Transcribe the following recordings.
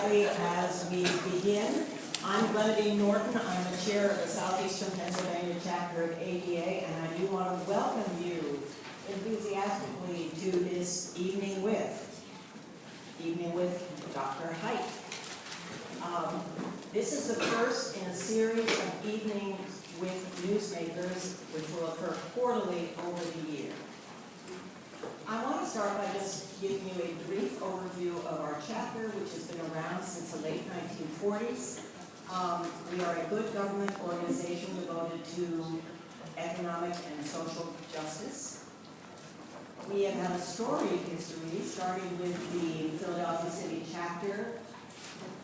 shortly as we begin. I'm Glenadine Norton. I'm the chair of the Southeastern Pennsylvania chapter of ADA, and I do want to welcome you enthusiastically to this Evening with Dr. Hite. This is the first in a series of evenings with newsmakers, which will occur quarterly over the year. I want to start by just giving you a brief overview of our chapter, which has been around since the late 1940s. We are a good government organization devoted to economic and social justice. We have had a storied history, starting with the Philadelphia City chapter,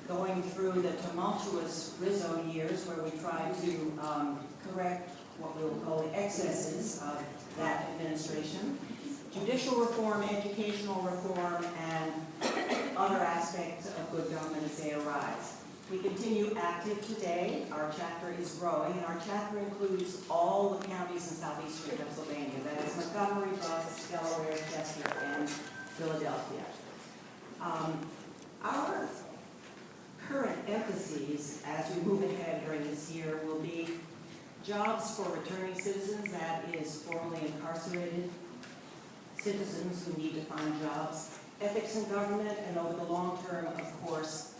going through the tumultuous Rizzo years, where we tried to correct what we will call the excesses of that administration. Judicial reform, educational reform, and other aspects of good government as they arise. We continue active today. Our chapter is growing, and our chapter includes all the counties in southeastern Pennsylvania. That is Montgomery, Bucks, Delaware, Chester, and Philadelphia. Our current emphases as we move ahead during this year will be jobs for returning citizens, that is formerly incarcerated citizens who need to find jobs, ethics in government, and over the long term, of course,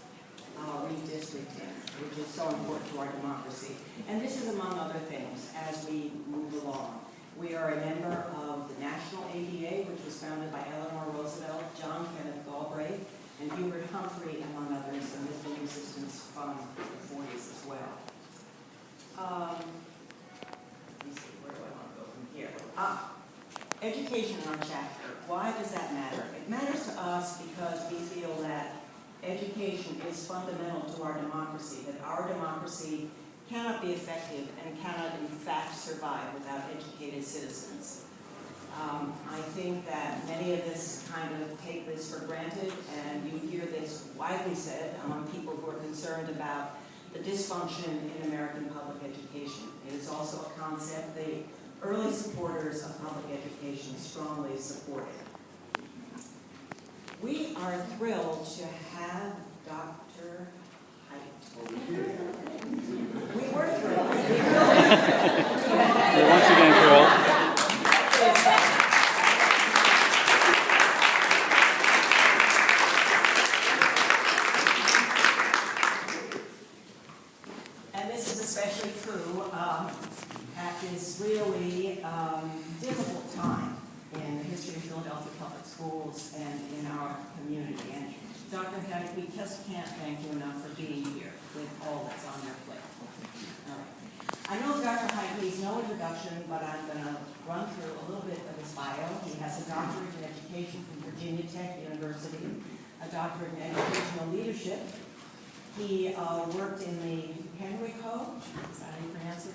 redistricting, which is so important to our democracy. And this is among other things as we move along. We are a member of the National ADA, which was founded by Eleanor Roosevelt, John Kenneth Galbraith, and Hubert Humphrey, among others, and has been in existence from the 40s as well. Let me see, where do I want to go from here? Education in our chapter. Why does that matter? It matters to us because we feel that education is fundamental to our democracy, that our democracy cannot be effective and cannot in fact survive without educated citizens. I think that many of us kind of take this for granted, and you hear this widely said among people who are concerned about the dysfunction in American public education. It is also a concept the early supporters of public education strongly supported. We are thrilled to have Dr. Hite. We were thrilled. You're once again thrilled. And this is especially true at this really difficult time in the history of Philadelphia public schools and in our community. And Dr. Hite, we just can't thank you enough for being here with all that's on your plate. All right. I know Dr. Hite needs no introduction, but I'm going to run through a little bit of his bio. He has a doctorate in education from Virginia Tech University, a doctorate in educational leadership. He worked in the Henrico, is that how you pronounce it?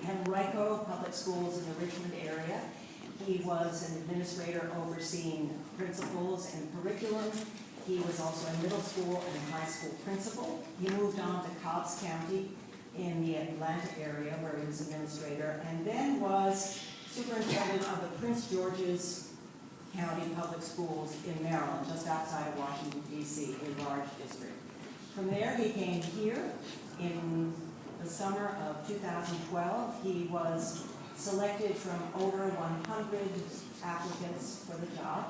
Henrico Public Schools in the Richmond area. He was an administrator overseeing principals and curriculum. He was also a middle school and high school principal. He moved on to Cobbs County in the Atlanta area where he was administrator, and then was superintendent of the Prince George's County Public Schools in Maryland, just outside of Washington, D.C., a large district. From there, he came here in the summer of 2012. He was selected from over 100 applicants for the job.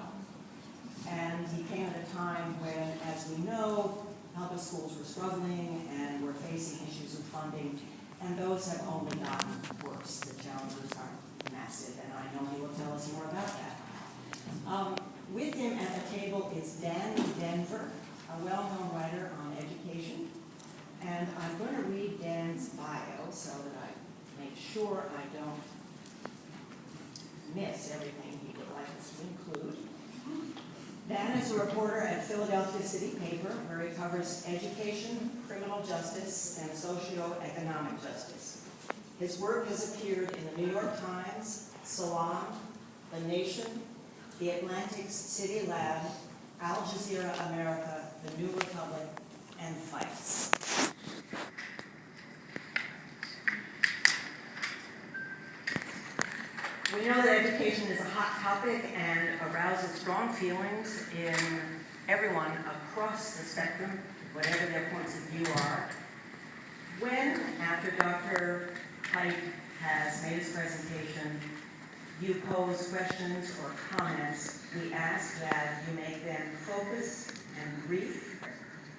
And he came at a time when, as we know, public schools were struggling and were facing issues of funding, and those have only gotten worse. The challenges are massive, and I know he will tell us more about that. With him at the table is Dan Denver, a well-known writer on education. And I'm going to read Dan's bio so that I make sure I don't miss everything he would like us to include. Dan is a reporter at Philadelphia City Paper, where he covers education, criminal justice, and socio-economic justice. His work has appeared in the New York Times, Salon, The Nation, The Atlantic City Lab, Al Jazeera America, The New Republic, and Vice. We know that education is a hot topic and arouses strong feelings in everyone across the spectrum, whatever their points of view are. When, after Dr. Hite has made his presentation, you pose questions or comments, we ask that you make them focused and brief,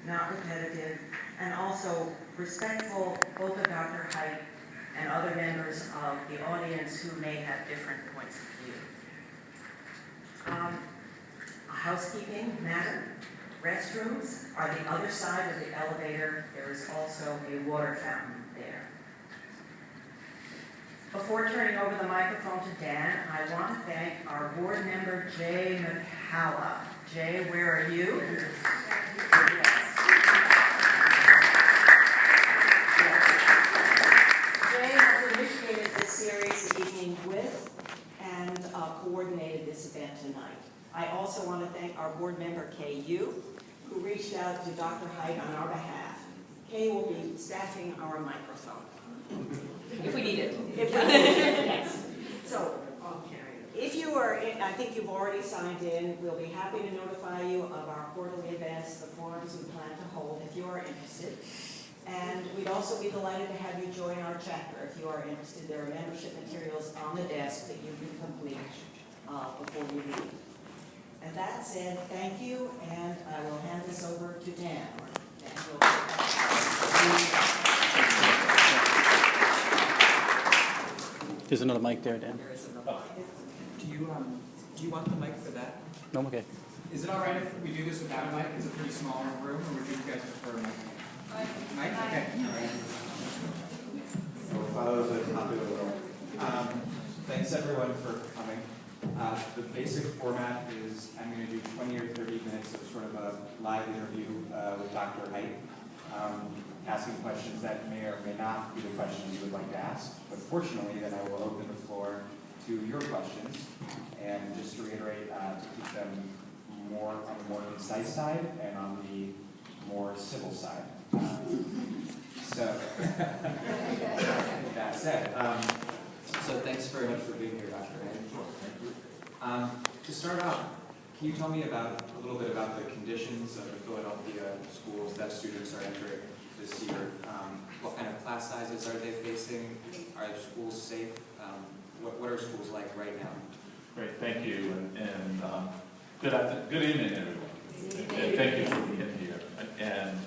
not repetitive, and also respectful both of Dr. Hite and other members of the audience who may have different points of view. A housekeeping matter. Restrooms are the other side of the elevator. There is also a water fountain there. Before turning over the microphone to Dan, I want to thank our board member, Jay McCalla. Jay, where are you? Jay has initiated this series evening with and coordinated this event tonight. I also want to thank our board member, KU, who reached out to Dr. Hite on our behalf. Kay will be staffing our microphone. If we need it. If we need it, yes. So, if you are, I think you've already signed in. We'll be happy to notify you of our quarterly events, the forums we plan to hold if you are interested. And we'd also be delighted to have you join our chapter if you are interested. There are membership materials on the desk that you can complete before you leave. And that said, thank you, and I will hand this over to Dan. There's another mic there, Dan. Do you want the mic for that? No, I'm okay. Is it all right if we do this without a mic? It's a pretty small room, or would you guys prefer a mic? Mic? Okay. All right. So follow the popular rule. Thanks everyone for coming. The basic format is I'm going to do 20 or 30 minutes of sort of a live interview with Dr. Hite, asking questions that may or may not be the questions you would like to ask. But fortunately, then I will open the floor to your questions. And just to reiterate, to keep them more on the more concise side and on the more civil side. So, that said, so thanks very much for being here, Dr. Hite. To start off, can you tell me a little bit about the conditions of the Philadelphia schools that students are entering this year? What kind of class sizes are they facing? Are schools safe? What are schools like right now? Great, thank you, and good evening, everyone. And thank you for being here. And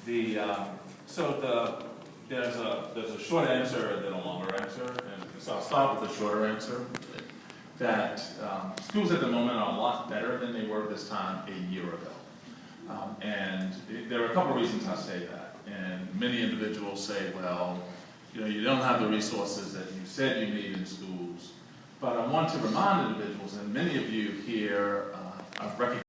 there's a short answer and then a longer answer, and so I'll start with the shorter answer. That schools at the moment are a lot better than they were this time a year ago, and there are a couple of reasons I say that. And many individuals say, well, you don't have the resources that you said you need in schools. But I want to remind individuals, and many of you here have recognized